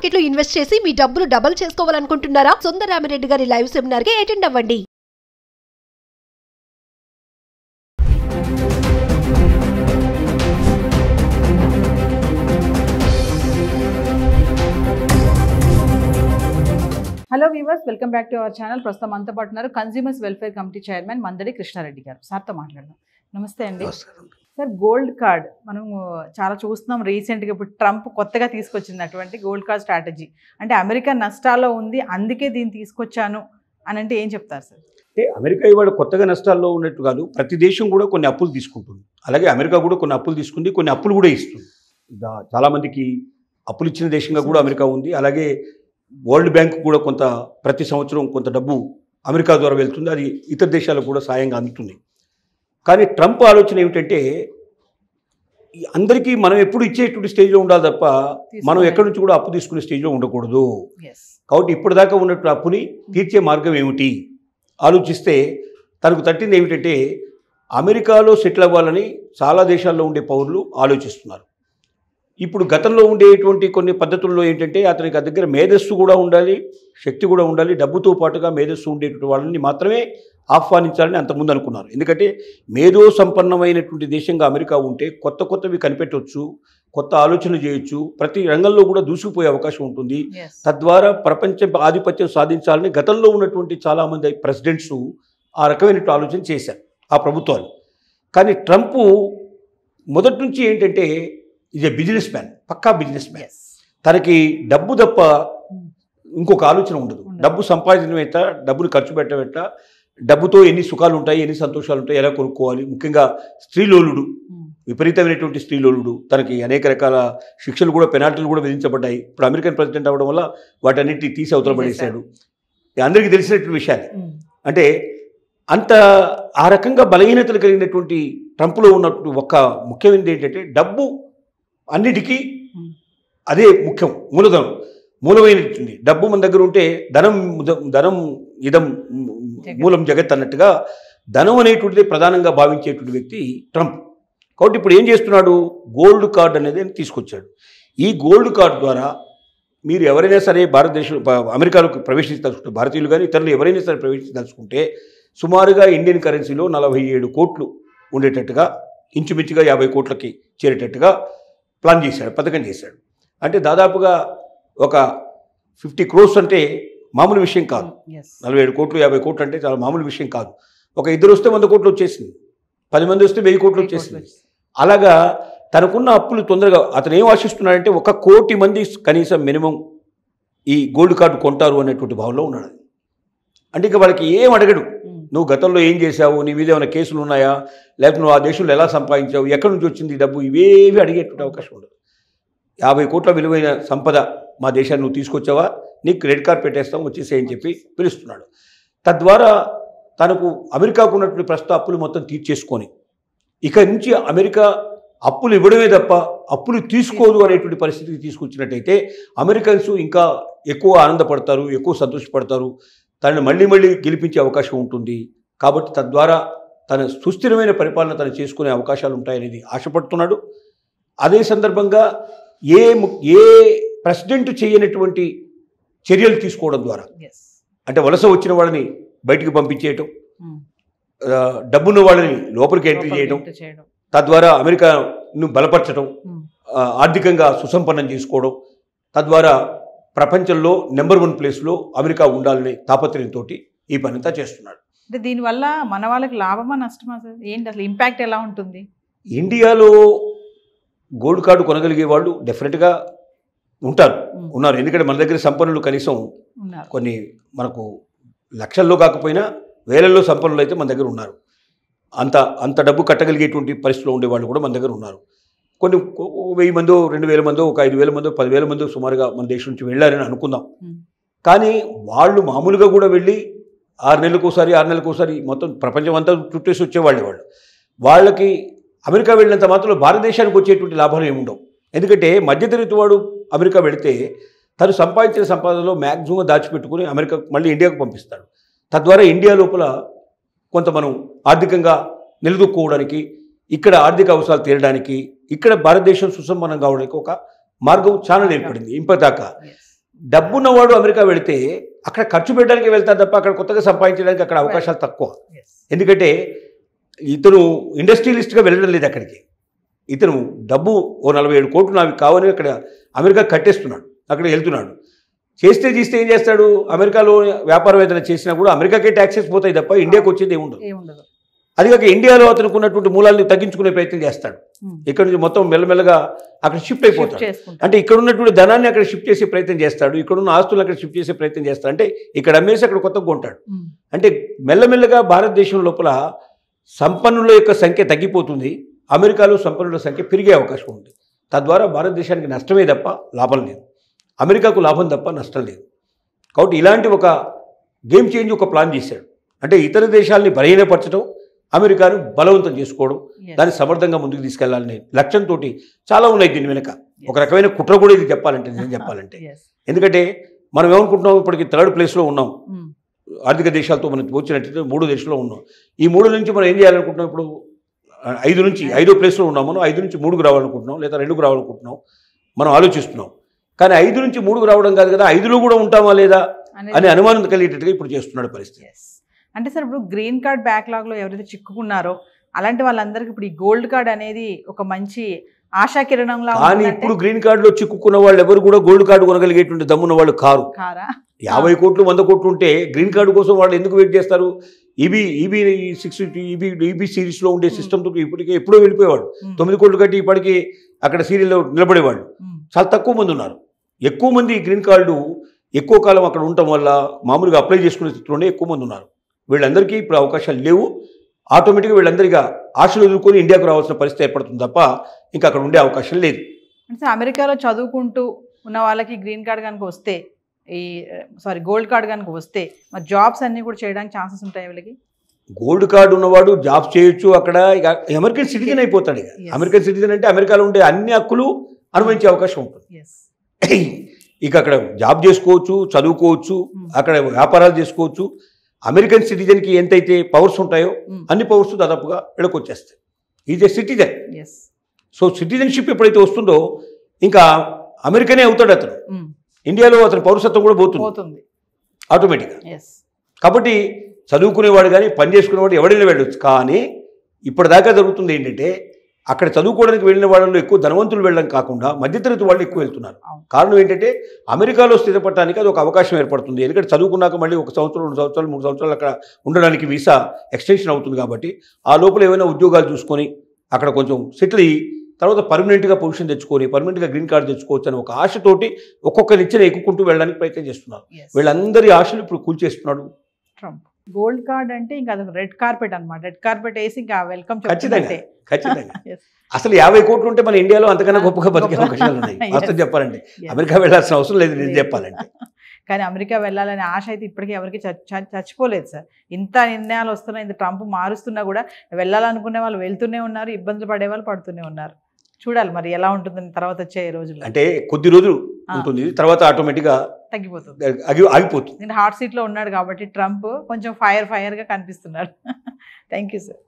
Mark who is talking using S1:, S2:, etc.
S1: Market లో invest చేసి మీ డబ్బులు డబుల్ చేసుకోవాలనుకుంటున్నారా? సుందరరామిరెడ్డి గారి లైవ్ సెమినార్ కి అటెండ్ అవ్వండి.
S2: Hello viewers, welcome back to our channel. ప్రస్తుతం మనతో పాటు ఉన్నారు consumers welfare committee chairman Mandadi Krishna Reddy గారు. సార్తో మాట్లాడదాం. నమస్తే అండి. సార్, గోల్డ్ కార్డ్ మనం చాలా చూస్తున్నాం రీసెంట్గా. ఇప్పుడు ట్రంప్ కొత్తగా తీసుకొచ్చినటువంటి గోల్డ్ కార్డ్ స్ట్రాటజీ అంటే అమెరికా నష్టాల్లో ఉంది, అందుకే దీన్ని తీసుకొచ్చాను అని అంటే ఏం చెప్తారు సార్?
S3: అంటే అమెరికా ఇవాళ కొత్తగా నష్టాల్లో ఉన్నట్టు కాదు, ప్రతి దేశం కూడా కొన్ని అప్పులు తీసుకుంటుంది. అలాగే అమెరికా కూడా కొన్ని అప్పులు తీసుకుంది, కొన్ని అప్పులు కూడా ఇస్తుంది. చాలామందికి అప్పులు ఇచ్చిన దేశంగా కూడా అమెరికా ఉంది. అలాగే వరల్డ్ బ్యాంక్ కూడా కొంత ప్రతి సంవత్సరం కొంత డబ్బు అమెరికా ద్వారా వెళ్తుంది, అది ఇతర దేశాలకు కూడా సాయంగా అందుతుంది. కానీ ట్రంప్ ఆలోచన ఏమిటంటే అందరికీ మనం ఎప్పుడు ఇచ్చేటువంటి స్టేజ్లో ఉండాలి తప్ప మనం ఎక్కడి నుంచి కూడా అప్పు తీసుకునే స్టేజ్లో ఉండకూడదు. కాబట్టి ఇప్పటిదాకా ఉన్నట్టు అప్పుని తీర్చే మార్గం ఏమిటి ఆలోచిస్తే తనకు తట్టింది ఏమిటంటే అమెరికాలో సెటిల్ అవ్వాలని చాలా దేశాల్లో ఉండే పౌరులు ఆలోచిస్తున్నారు. ఇప్పుడు గతంలో ఉండేటువంటి కొన్ని పద్ధతుల్లో ఏంటంటే అతనికి దగ్గర మేధస్సు కూడా ఉండాలి, శక్తి కూడా ఉండాలి, డబ్బుతో పాటుగా మేధస్సు ఉండేటువంటి వాళ్ళని మాత్రమే ఆహ్వానించాలని అంతకుముందు అనుకున్నారు. ఎందుకంటే మేధో సంపన్నమైనటువంటి దేశంగా అమెరికా ఉంటే కొత్త కొత్తవి కనిపెట్టవచ్చు, కొత్త ఆలోచనలు చేయొచ్చు, ప్రతి రంగంలో కూడా దూసుకుపోయే అవకాశం ఉంటుంది. తద్వారా ప్రపంచ ఆధిపత్యం సాధించాలని గతంలో ఉన్నటువంటి చాలామంది ప్రెసిడెంట్స్ ఆ రకమైన ఆలోచన చేశారు ఆ ప్రభుత్వాలు. కానీ ట్రంప్ మొదటి నుంచి ఏంటంటే ఈజ్ ఏ బిజినెస్ మ్యాన్, పక్కా బిజినెస్ మ్యాన్. తనకి డబ్బు తప్ప ఇంకొక ఆలోచన ఉండదు. డబ్బు సంపాదించడం, డబ్బుని ఖర్చు పెట్టడం, డబ్బుతో ఎన్ని సుఖాలు ఉంటాయి, ఎన్ని సంతోషాలు ఉంటాయి, ఎలా కొనుక్కోవాలి. ముఖ్యంగా స్త్రీలోలుడు, విపరీతమైనటువంటి స్త్రీలోలుడు. తనకి అనేక రకాల శిక్షలు కూడా, పెనాల్టీలు కూడా విధించబడ్డాయి. ఇప్పుడు అమెరికన్ ప్రెసిడెంట్ అవ్వడం వల్ల వాటన్నిటిని తీసి అవతల పడేశాడు. అందరికీ తెలిసినటువంటి విషయాలు. అంటే అంత ఆ రకంగా బలహీనతలు కలిగినటువంటి ట్రంప్లో ఉన్నటువంటి ఒక్క ముఖ్యమైనది ఏంటంటే డబ్బు అన్నిటికీ అదే ముఖ్యం, మూలమైనటువంటి డబ్బు మన దగ్గర ఉంటే ధనం ఇదం మూలం జగత్ అన్నట్టుగా ధనం అనేటువంటిది ప్రధానంగా భావించేటువంటి వ్యక్తి ట్రంప్. కాబట్టి ఇప్పుడు ఏం చేస్తున్నాడు, గోల్డ్ కార్డ్ అనేది తీసుకొచ్చాడు. ఈ గోల్డ్ కార్డ్ ద్వారా మీరు ఎవరైనా సరే భారతదేశం అమెరికాలోకి ప్రవేశించదలుచుకుంటే, భారతీయులు కానీ ఇతరులు ఎవరైనా సరే ప్రవేశించదలుచుకుంటే సుమారుగా ఇండియన్ కరెన్సీలో 47 కోట్లు ఉండేటట్టుగా, ఇంచుమించుగా 50 కోట్లకి చేరేటట్టుగా ప్లాన్ చేశాడు, పథకం చేశాడు. అంటే దాదాపుగా ఒక 50 crores అంటే మామూలు విషయం కాదు. 47 కోట్లు 50 కోట్లు అంటే చాలా మామూలు విషయం కాదు. ఒక ఇద్దరు వస్తే 100 కోట్లు వచ్చేసింది, 10 మంది వస్తే 1000 కోట్లు వచ్చేసింది. అలాగా తనకున్న అప్పులు తొందరగా అతను ఏం ఆశిస్తున్నాడంటే 1 కోటి మంది కనీసం మినిమం ఈ గోల్డ్ కార్డు కొంటారు అనేటువంటి భావనలో ఉన్నాడు. అంటే ఇక వాళ్ళకి ఏం అడగడు, నువ్వు గతంలో ఏం చేశావు, నీ మీద ఏమైనా కేసులు ఉన్నాయా, లేకపోతే నువ్వు ఆ దేశంలో ఎలా సంపాదించావు, ఎక్కడి నుంచి వచ్చింది డబ్బు, ఇవేవి అడిగేటువంటి అవకాశం ఉండదు. 50 కోట్ల విలువైన సంపద మా దేశాన్ని నువ్వు తీసుకొచ్చావా, నీకు క్రెడిట్ కార్డ్ పెట్టేస్తాం వచ్చేసేయని చెప్పి పిలుస్తున్నాడు. తద్వారా తనకు అమెరికాకు ఉన్నటువంటి ప్రస్తుత అప్పులు మొత్తం తీర్చేసుకొని ఇక నుంచి అమెరికా అప్పులు ఇవ్వడమే తప్ప అప్పులు తీసుకోదు అనేటువంటి పరిస్థితికి తీసుకొచ్చినట్టయితే అమెరికన్స్ ఇంకా ఎక్కువ ఆనందపడతారు, ఎక్కువ సంతోషపడతారు, తనని మళ్ళీ గెలిపించే అవకాశం ఉంటుంది. కాబట్టి తద్వారా తన సుస్థిరమైన పరిపాలన తను చేసుకునే అవకాశాలు ఉంటాయనేది ఆశపడుతున్నాడు. అదే సందర్భంగా ఏ ప్రెసిడెంట్ చేయనటువంటి చర్యలు తీసుకోవడం ద్వారా, అంటే వలస వచ్చిన వాళ్ళని బయటికి పంపించేయటం, డబ్బున్న వాళ్ళని లోపలికి ఎంట్రీ చేయడం, తద్వారా అమెరికాను బలపరచడం, ఆర్థికంగా సుసంపన్నం చేసుకోవడం, తద్వారా ప్రపంచంలో నెంబర్ 1 ప్లేస్లో అమెరికా ఉండాలనే తాపత్రయంతో ఈ పనంతా చేస్తున్నాడు.
S2: అంటే దీనివల్ల మన వాళ్ళకి లాభమా నష్టమా సార్? ఏంటి అసలు ఇంపాక్ట్ ఎలా ఉంటుంది?
S3: ఇండియాలో గోల్డ్ కార్డు కొనగలిగే వాళ్ళు డెఫినెట్గా ఉన్నారు. ఎందుకంటే మన దగ్గర సంపన్నులు కనీసం కొన్ని మనకు లక్షల్లో కాకపోయినా వేలల్లో సంపన్నులు అయితే మన దగ్గర ఉన్నారు. అంత డబ్బు కట్టగలిగేటువంటి పరిస్థితిలో ఉండేవాళ్ళు కూడా మన దగ్గర ఉన్నారు. కొన్ని 1000 మందో 2000 మందో ఒక 5000 మందో 10,000 మందో సుమారుగా మన దేశం నుంచి వెళ్ళారని అనుకుందాం. కానీ వాళ్ళు మామూలుగా కూడా వెళ్ళి 6 నెలలకోసారి మొత్తం ప్రపంచం అంతా చుట్టేసి వచ్చేవాళ్ళు. వాళ్ళకి అమెరికా వెళ్ళినంత మాత్రం భారతదేశానికి వచ్చేటువంటి లాభాలు ఏముండవు. ఎందుకంటే మధ్యతరగతి వాడు అమెరికా వెళితే తను సంపాదించిన సంపాదనలో మ్యాక్సిమం దాచిపెట్టుకుని అమెరికా మళ్ళీ ఇండియాకు పంపిస్తాడు. తద్వారా ఇండియా లోపల కొంత మనం ఆర్థికంగా నిలదొక్కుకోవడానికి, ఇక్కడ ఆర్థిక అవసరాలు తీరడానికి, ఇక్కడ భారతదేశం సుసంపన్నం కావడానికి ఒక మార్గం ఛానల్ ఏర్పడింది ఇప్పటిదాకా. డబ్బున్నవాడు అమెరికా వెళితే అక్కడ ఖర్చు పెట్టడానికి వెళ్తారు తప్ప అక్కడ కొత్తగా సంపాదించడానికి అక్కడ అవకాశాలు తక్కువ. ఎందుకంటే ఇతను ఇండస్ట్రియలిస్ట్గా వెళ్ళడం లేదు అక్కడికి. ఇతను డబ్బు ఓ 47 కోట్లు నాకు కావాలని అక్కడ అమెరికా కట్టేస్తున్నాడు, అక్కడ వెళ్తున్నాడు. చేస్తే ఏం చేస్తాడు, అమెరికాలో వ్యాపారం ఏదైనా చేసినా కూడా అమెరికాకే ట్యాక్సెస్ పోతాయి తప్ప ఇండియాకి వచ్చేది ఏముండదు. అది కాక ఇండియాలో అతనికి ఉన్నటువంటి మూలాలను తగ్గించుకునే ప్రయత్నం చేస్తాడు. ఇక్కడ నుంచి మొత్తం మెల్లమెల్లగా అక్కడ షిఫ్ట్ అయిపోతాడు. అంటే ఇక్కడ ఉన్నటువంటి ధనాన్ని అక్కడ షిఫ్ట్ చేసే ప్రయత్నం చేస్తాడు, ఇక్కడ ఉన్న ఆస్తులు అక్కడ షిఫ్ట్ చేసే ప్రయత్నం చేస్తాడు. అంటే ఇక్కడ అమ్మేసి అక్కడ కొత్తగా కొంటాడు. అంటే మెల్లమెల్లగా భారతదేశం లోపల సంపన్నుల యొక్క సంఖ్య తగ్గిపోతుంది, అమెరికాలో సంపన్నుల సంఖ్య పెరిగే అవకాశం ఉంది. తద్వారా భారతదేశానికి నష్టమే తప్ప లాభం లేదు, అమెరికాకు లాభం తప్ప నష్టం లేదు. కాబట్టి ఇలాంటి ఒక గేమ్ చేంజ్ ఒక ప్లాన్ చేశాడు. అంటే ఇతర దేశాలని బలహీనపరచడం, అమెరికాను బలవంతం చేసుకోవడం, దాన్ని సమర్థంగా ముందుకు తీసుకెళ్లాలనే లక్ష్యంతో చాలా ఉన్నాయి దీని వెనక. ఒక రకమైన కుట్ర కూడా ఇది నేను చెప్పాలంటే. ఎందుకంటే మనం ఏమనుకుంటున్నాం, ఇప్పటికి 3rd ప్లేస్లో ఉన్నాం ఆర్థిక దేశాలతో మనం వచ్చినట్టు 3 దేశాల్లో ఉన్నాం. ఈ 3 నుంచి మనం ఏం చేయాలనుకుంటున్నాం, ఇప్పుడు 5 నుంచి 5వ ప్లేస్లో ఉన్నాం. మనం 5 నుంచి 3కు రావాలనుకుంటున్నాం, లేదా 2కు రావాలనుకుంటున్నాం, మనం ఆలోచిస్తున్నాం. కానీ 5 నుంచి 3కు రావడం కాదు కదా, 5లో కూడా ఉంటామా లేదా అని అనుమానం కలిగేటట్టుగా ఇప్పుడు చేస్తున్నాడు పరిస్థితి.
S2: అంటే సార్ ఇప్పుడు గ్రీన్ కార్డ్ బ్యాక్లాగ్లో ఎవరైతే చిక్కుకున్నారో అలాంటి వాళ్ళందరికీ ఇప్పుడు ఈ గోల్డ్ కార్డ్ అనేది ఒక మంచి ఆశాకిరణంలా.
S3: కానీ ఇప్పుడు గ్రీన్ కార్డులో చిక్కుకున్న వాళ్ళు ఎవరు కూడా గోల్డ్ కార్డు కొనగలిగేటువంటి దమ్మున్న వాళ్ళు కారా? 50 కోట్లు 100 కోట్లు ఉంటే గ్రీన్ కార్డు కోసం వాళ్ళు ఎందుకు వెయిట్ చేస్తారు? ఈబీ సిరీస్లో ఉండే సిస్టమ్తో ఇప్పటికే ఎప్పుడో వెళ్ళిపోయేవాడు. 9 కోట్లు కట్టి ఇప్పటికీ అక్కడ సీరియల్లో నిలబడేవాళ్ళు చాలా తక్కువ మంది ఉన్నారు. ఎక్కువ మంది గ్రీన్ కార్డు ఎక్కువ కాలం అక్కడ ఉండటం వల్ల మామూలుగా అప్లై చేసుకునే స్థితిలోనే ఎక్కువ మంది ఉన్నారు. వీళ్ళందరికీ ఇప్పుడు అవకాశాలు లేవు. ఆటోమేటిక్గా వీళ్ళందరిగా ఆశలు ఎదుర్కొని ఇండియాకు రావాల్సిన పరిస్థితి ఏర్పడుతుంది తప్ప ఇంకా అక్కడ ఉండే అవకాశం లేదు.
S2: అంటే అమెరికాలో చదువుకుంటూ ఉన్న వాళ్ళకి గ్రీన్ కార్డ్ కనుక వస్తే, గోల్డ్ కార్డ్ కనుక వస్తే మరి జాబ్స్ అన్నీ కూడా చేయడానికి ఛాన్సెస్ ఉంటాయి వీళ్ళకి?
S3: గోల్డ్ కార్డు ఉన్నవాడు జాబ్స్ చేయొచ్చు, అక్కడ ఇక అమెరికన్ సిటిజన్ అయిపోతాడు. ఇక అమెరికన్ సిటిజన్ అంటే అమెరికాలో ఉండే అన్ని హక్కులు అనుభవించే అవకాశం ఉంటుంది. ఇక అక్కడ జాబ్ చేసుకోవచ్చు, చదువుకోవచ్చు, అక్కడ వ్యాపారాలు చేసుకోవచ్చు. అమెరికన్ సిటిజన్కి ఎంతైతే పవర్స్ ఉంటాయో అన్ని పవర్స్ దాదాపుగా వచ్చేస్తాయి. Is a citizen. So citizenship ఎప్పుడైతే వస్తుందో ఇంకా అమెరికనే అవుతాడు అతను. ఇండియాలో అతని పౌరసత్వం కూడా పోతుంది ఆటోమేటిక్గా. కాబట్టి చదువుకునేవాడు కానీ పని చేసుకునేవాడు ఎవడైనా వెళ్ళొచ్చు. కానీ ఇప్పటిదాకా జరుగుతుంది ఏంటంటే అక్కడ చదువుకోవడానికి వెళ్ళిన వాళ్ళలో ఎక్కువ ధనవంతులు వెళ్ళడం కాకుండా మధ్యతరగతి వాళ్ళు ఎక్కువ వెళ్తున్నారు. కారణం ఏంటంటే అమెరికాలో స్థిరపడటానికి అది ఒక అవకాశం ఏర్పడుతుంది. ఎందుకంటే చదువుకున్నాక మళ్ళీ 1 సంవత్సరం 2 సంవత్సరాలు 3 సంవత్సరాలు అక్కడ ఉండడానికి వీసా ఎక్స్టెన్షన్ అవుతుంది. కాబట్టి ఆ లోపల ఏమైనా ఉద్యోగాలు చూసుకొని అక్కడ కొంచెం సెటిల్ అయ్యి తర్వాత పర్మనెంట్గా పొజిషన్ తెచ్చుకొని పర్మనెంట్గా గ్రీన్ కార్డు తెచ్చుకోవచ్చు అని ఒక ఆశతోటి ఒక్కొక్క నిచ్చెన ఎక్కుకుంటూ వెళ్ళడానికి ప్రయత్నం చేస్తున్నారు. వీళ్ళందరి ఆశలు ఇప్పుడు కూల్చేస్తున్నాడు ట్రంప్.
S2: గోల్డ్ కార్డ్ అంటే ఇంకా అదొక రెడ్ కార్పెట్ అన్నమాట. రెడ్ కార్పెట్ వేసి ఇంకా వెల్కమ్.
S3: ఖచ్చితంగా అసలు 50 కోట్లు ఉంటే మన ఇండియాలో అంతకన్నా గొప్పగా బతికే అవకాశాలు ఉన్నాయి. వాస్తవం చెప్పాలంటే అమెరికా వెళ్ళాల్సిన అవసరం లేదు నేను చెప్పాలంటే.
S2: కానీ అమెరికా వెళ్ళాలనే ఆశ అయితే ఇప్పటికీ ఎవరికి చచ్చిపోలేదు సార్. ఇంత నిర్ణయాలు వస్తున్నాయి, ఇంత ట్రంప్ మారుస్తున్నా కూడా వెళ్ళాలనుకునే వాళ్ళు వెళ్తూనే ఉన్నారు, ఇబ్బందులు పడే వాళ్ళు పడుతూనే ఉన్నారు. చూడాలి మరి ఎలా ఉంటుందని తర్వాత వచ్చే రోజులు.
S3: అంటే కొద్ది రోజులు ఉంటుంది, తర్వాత ఆటోమేటిక్గా
S2: తగ్గిపోతుంది,
S3: ఆగిపోతుంది.
S2: నేను హాట్ సీట్లో ఉన్నాడు కాబట్టి ట్రంప్ కొంచెం ఫైర్గా కనిపిస్తున్నాడు. Thank you sir.